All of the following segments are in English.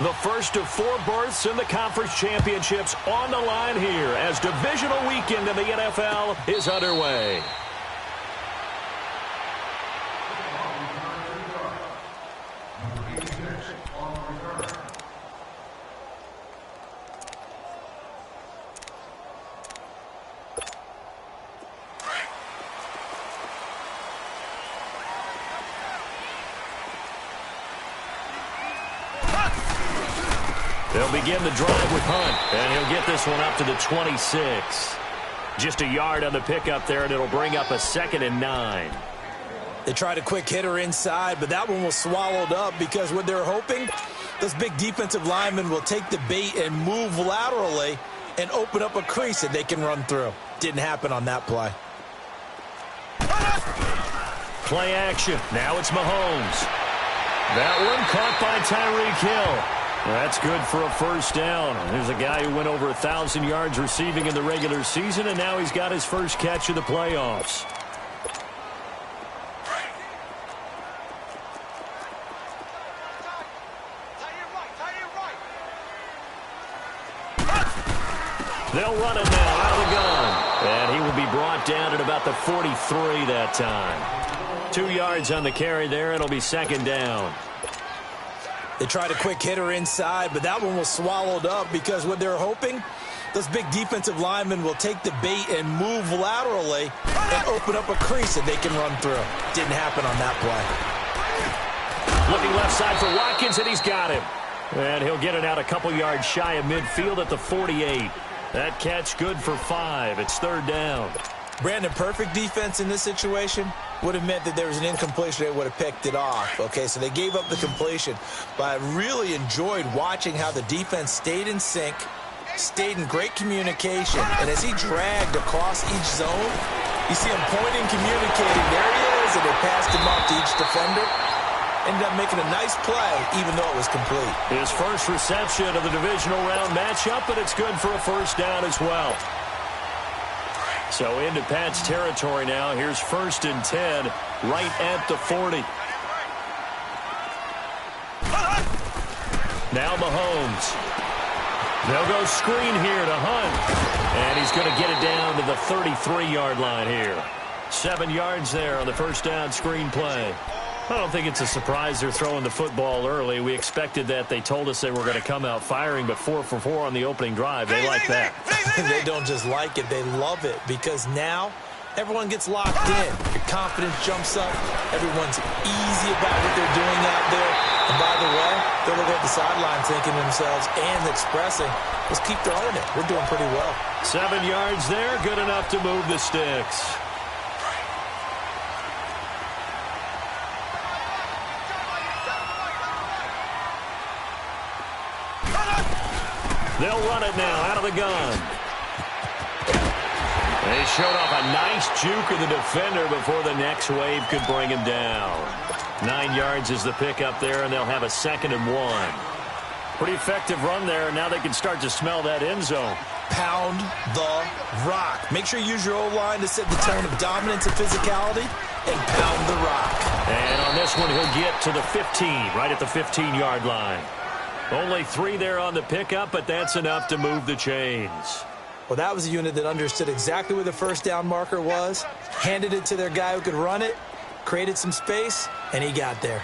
The first of 4 berths in the conference championships on the line here as divisional weekend in the NFL is underway. They'll begin the drive with Hunt, and he'll get this one up to the 26. Just a yard on the pickup there, and it'll bring up a 2nd and 9. They tried a quick hitter inside, but that one was swallowed up because what they're hoping, those big defensive linemen will take the bait and move laterally and open up a crease that they can run through. Didn't happen on that play. Play action. Now it's Mahomes. That one caught by Tyreek Hill. That's good for a first down. There's a guy who went over 1,000 yards receiving in the regular season, and now he's got his first catch of the playoffs. They'll run it now out of the gun. And he will be brought down at about the 43 that time. 2 yards on the carry there. It'll be 2nd down. They tried a quick hitter inside, but that one was swallowed up because what they're hoping, those big defensive linemen will take the bait and move laterally and open up a crease that they can run through. Didn't happen on that play. Looking left side for Watkins, and he's got him. And he'll get it out a couple yards shy of midfield at the 48. That catch good for 5. It's 3rd down. Brandon, perfect defense in this situation would have meant that there was an incompletion. They would have picked it off. Okay, so they gave up the completion. But I really enjoyed watching how the defense stayed in sync, stayed in great communication. And as he dragged across each zone, you see him pointing, communicating. There he is, and they passed him off to each defender. Ended up making a nice play, even though it was complete. His first reception of the divisional round matchup, but it's good for a first down as well. So into Pat's territory now. Here's 1st and 10, right at the 40. Now Mahomes. They'll go screen here to Hunt. And he's going to get it down to the 33-yard line here. 7 yards there on the first down screen play. I don't think it's a surprise they're throwing the football early. We expected that. They told us they were going to come out firing, but 4 for 4 on the opening drive. They like that. They don't just like it. They love it because now everyone gets locked in. Your confidence jumps up. Everyone's easy about what they're doing out there. And by the way, they're looking at the sideline thinking to themselves and expressing, let's keep throwing it. We're doing pretty well. 7 yards there, good enough to move the sticks. They'll run it now out of the gun. They showed off a nice juke of the defender before the next wave could bring him down. 9 yards is the pickup there, and they'll have a 2nd and 1. Pretty effective run there, and now they can start to smell that end zone. Pound the rock. Make sure you use your O-line to set the tone of dominance and physicality, and pound the rock. And on this one, he'll get to the 15, right at the 15-yard line. Only 3 there on the pickup, but that's enough to move the chains. Well, that was a unit that understood exactly where the first down marker was, handed it to their guy who could run it, created some space, and he got there.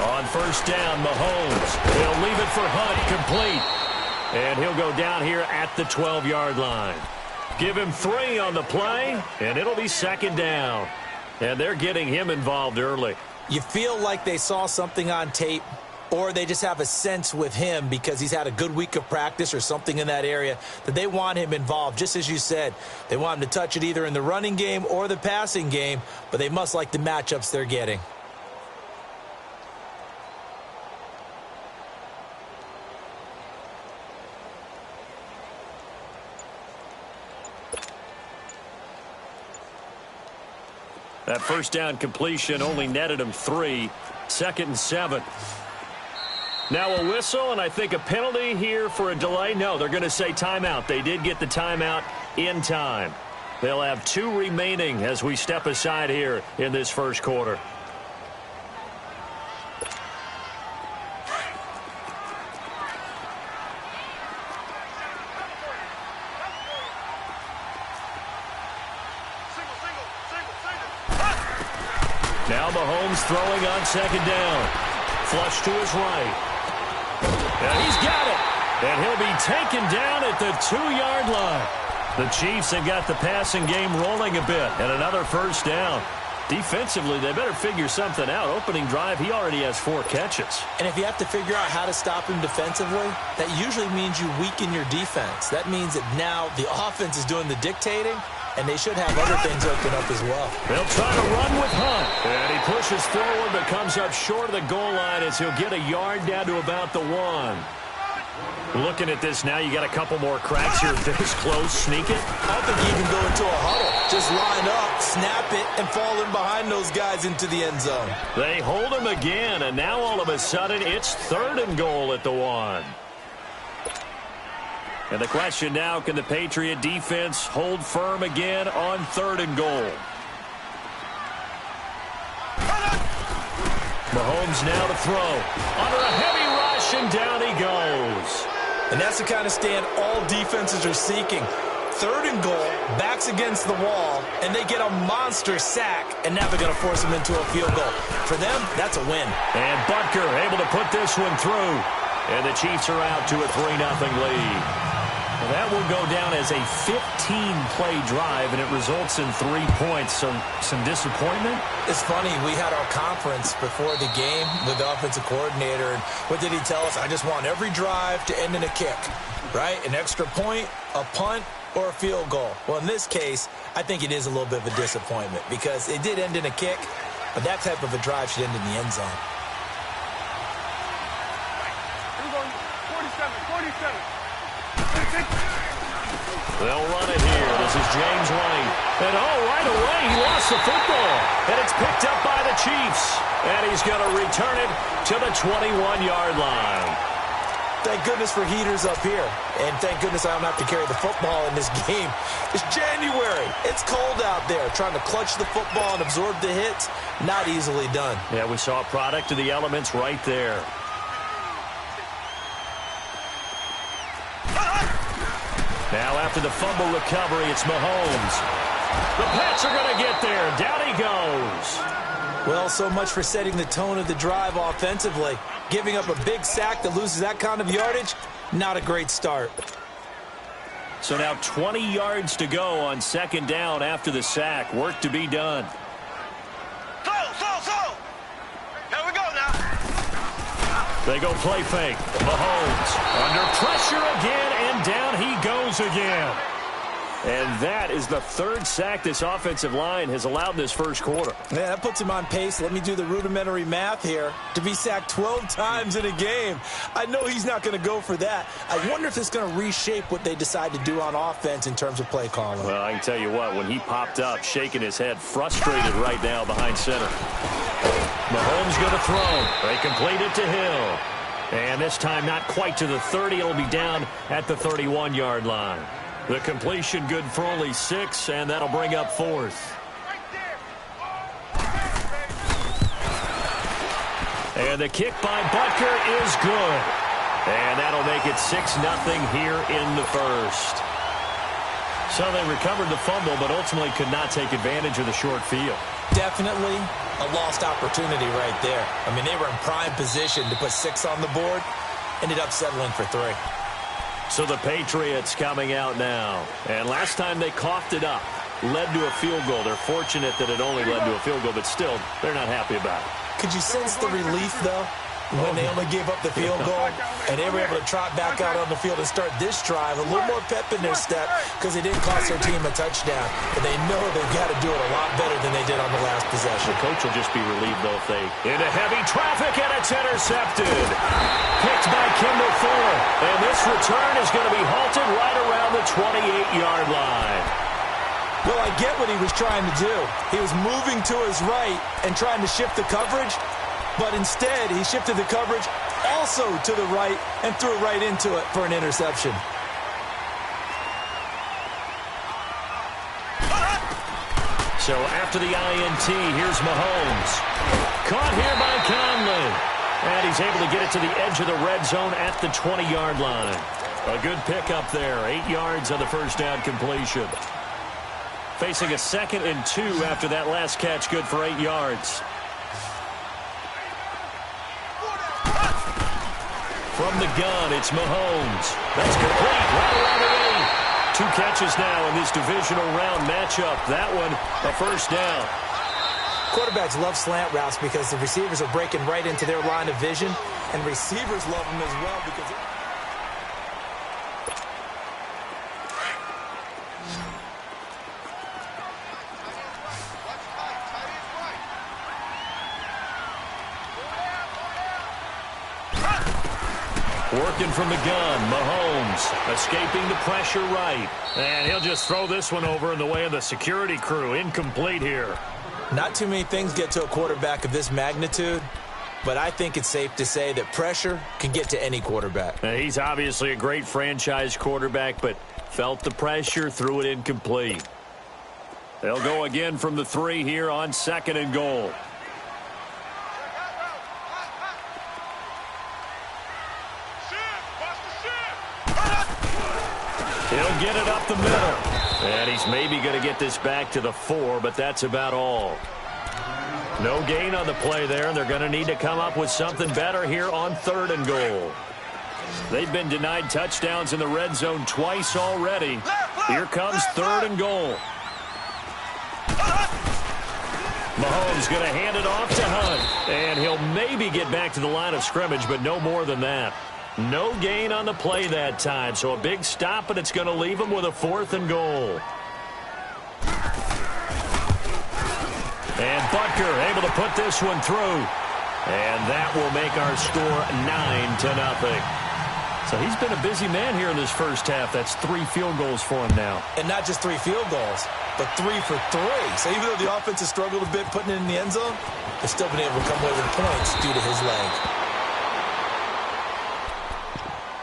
On first down, Mahomes. He'll leave it for Hunt, complete. And he'll go down here at the 12-yard line. Give him 3 on the play, and it'll be 2nd down. And they're getting him involved early. You feel like they saw something on tape, or they just have a sense with him because he's had a good week of practice or something in that area that they want him involved. Just as you said, they want him to touch it either in the running game or the passing game, but they must like the matchups they're getting. That first down completion only netted him 3. 2nd and 7. Now a whistle, and I think a penalty here for a delay. No, they're going to say timeout. They did get the timeout in time. They'll have 2 remaining as we step aside here in this first quarter. Now Mahomes throwing on second down. Flush to his right. And he's got it. And he'll be taken down at the 2-yard line. The Chiefs have got the passing game rolling a bit. And another first down. Defensively, they better figure something out. Opening drive, he already has 4 catches. And if you have to figure out how to stop him defensively, that usually means you weaken your defense. That means that now the offense is doing the dictating, and they should have other things open up as well. They'll try to run with Hunt. And he pushes forward but comes up short of the goal line as he'll get a yard down to about the 1. Looking at this now, you got a couple more cracks here. This close, sneak it. I don't think you even go into a huddle. Just line up, snap it, and fall in behind those guys into the end zone. They hold him again, and now all of a sudden it's 3rd and goal at the 1. And the question now, can the Patriot defense hold firm again on 3rd and goal? Mahomes now to throw. Under a heavy rush, and down he goes. And that's the kind of stand all defenses are seeking. 3rd and goal, backs against the wall, and they get a monster sack, and now they're going to force them into a field goal. For them, that's a win. And Butker able to put this one through. And the Chiefs are out to a 3-0 lead. Well, that will go down as a 15-play drive, and it results in 3 points. So some disappointment? It's funny. We had our conference before the game with the offensive coordinator, and what did he tell us? I just want every drive to end in a kick, right? An extra point, a punt, or a field goal. Well, in this case, I think it is a little bit of a disappointment because it did end in a kick, but that type of a drive should end in the end zone. 47. They'll run it here. This is James White. And right away, he lost the football. And it's picked up by the Chiefs. And he's going to return it to the 21-yard line. Thank goodness for heaters up here. And thank goodness I don't have to carry the football in this game. It's January. It's cold out there. Trying to clutch the football and absorb the hits, not easily done. Yeah, we saw a product of the elements right there. Now after the fumble recovery, it's Mahomes. The Pats are going to get there. Down he goes. Well, so much for setting the tone of the drive offensively. Giving up a big sack that loses that kind of yardage, not a great start. So now 20 yards to go on 2nd down after the sack. Work to be done. Here we go now. They go play fake. Mahomes under pressure again, and down he goes again. And that is the 3rd sack this offensive line has allowed this first quarter. Yeah, that puts him on pace. Let me do the rudimentary math here. To be sacked 12 times in a game. I know he's not going to go for that. I wonder if it's going to reshape what they decide to do on offense in terms of play calling. Well, I can tell you what, when he popped up, shaking his head, frustrated right now behind center. Mahomes going to throw. They complete it to Hill. And this time not quite to the 30. It'll be down at the 31-yard line. The completion good for only 6, and that'll bring up 4th. And the kick by Butker is good. And that'll make it 6-0 here in the first. So they recovered the fumble, but ultimately could not take advantage of the short field. Definitely a lost opportunity right there. I mean, they were in prime position to put 6 on the board. Ended up settling for 3. So the Patriots coming out now. And last time they coughed it up, led to a field goal. They're fortunate that it only led to a field goal, but still, they're not happy about it. Could you sense the relief, though, when they only gave up the field goal and they were able to trot back out on the field and start this drive? A little more pep in their step because it didn't cost their team a touchdown. But they know they've got to do it a lot better than they did on the last possession. The coach will just be relieved, though, if they... Into heavy traffic, and it's intercepted. Picked by Kimball Fuller. And this return is going to be halted right around the 28-yard line. Well, I get what he was trying to do. He was moving to his right and trying to shift the coverage, but instead he shifted the coverage also to the right, and threw it right into it for an interception. So after the INT, here's Mahomes. Caught here by Conley. And he's able to get it to the edge of the red zone at the 20-yard line. A good pickup there. 8 yards on the first down completion. Facing a 2nd and 2 after that last catch, good for 8 yards. From the gun, it's Mahomes. That's complete right around the 8. 2 catches now in this divisional round matchup. That one, a first down. Quarterbacks love slant routes because the receivers are breaking right into their line of vision, and receivers love them as well because working from the gun, Mahomes escaping the pressure right. And he'll just throw this one over in the way of the security crew. Incomplete here. not too many things get to a quarterback of this magnitude, but I think it's safe to say that pressure can get to any quarterback. He's obviously a great franchise quarterback, but felt the pressure, threw it incomplete. They'll go again from the 3 here on 2nd and goal. He'll get it up the middle. And he's maybe going to get this back to the 4, but that's about all. No gain on the play there, and they're going to need to come up with something better here on 3rd and goal. They've been denied touchdowns in the red zone twice already. Here comes 3rd and goal. Mahomes going to hand it off to Hunt. And he'll maybe get back to the line of scrimmage, but no more than that. No gain on the play that time, so a big stop, but it's going to leave him with a 4th and goal. And Butker able to put this one through. And that will make our score 9-0. So he's been a busy man here in this first half. That's 3 field goals for him now. And not just 3 field goals, but 3 for 3. So even though the offense has struggled a bit putting it in the end zone, they've still been able to come away with points due to his leg.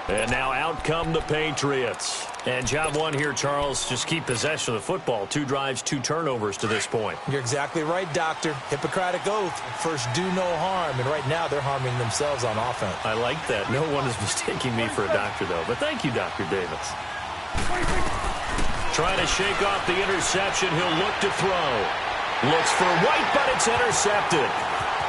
And now out come the Patriots. And job 1 here, Charles, just keep possession of the football. 2 drives, 2 turnovers to this point. You're exactly right, Doctor. Hippocratic oath. First, do no harm. And right now, they're harming themselves on offense. I like that. No one is mistaking me for a doctor, though. But thank you, Dr. Davis. Trying to shake off the interception. He'll look to throw. Looks for White, but it's intercepted.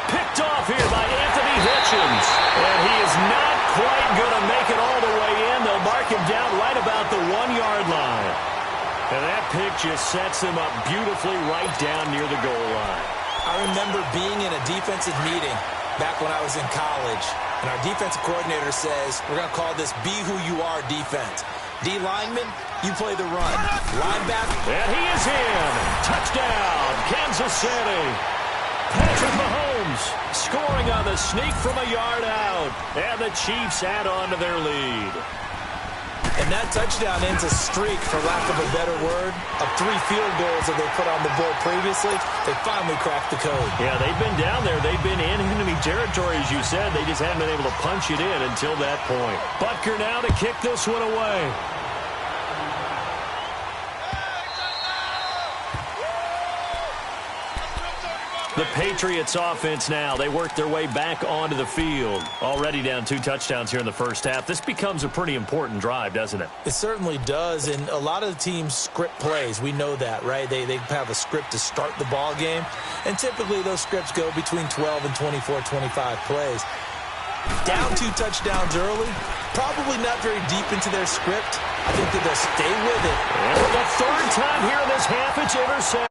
Picked off here by Anthony Hitchens. And he is not quite going to make it all the way in. They'll mark him down right about the 1-yard line. And that pick just sets him up beautifully right down near the goal line. I remember being in a defensive meeting back when I was in college. And our defensive coordinator says, we're going to call this Be Who You Are defense. D lineman, you play the run. Linebacker. And he is in. Touchdown, Kansas City. Patrick Mahomes scoring on the sneak from a yard out. And the Chiefs add on to their lead. And that touchdown ends a streak, for lack of a better word, of 3 field goals that they put on the board previously. They finally cracked the code. Yeah, they've been down there. They've been in enemy territory, as you said. They just haven't been able to punch it in until that point. Butker now to kick this one away. The Patriots offense now, they work their way back onto the field. Already down 2 touchdowns here in the first half. This becomes a pretty important drive, doesn't it? It certainly does, and a lot of the teams script plays. We know that, right? They have a script to start the ball game, and typically those scripts go between 12 and 24, 25 plays. Down 2 touchdowns early, probably not very deep into their script. I think that they'll stay with it. And for the 3rd time here in this half, it's intercepted.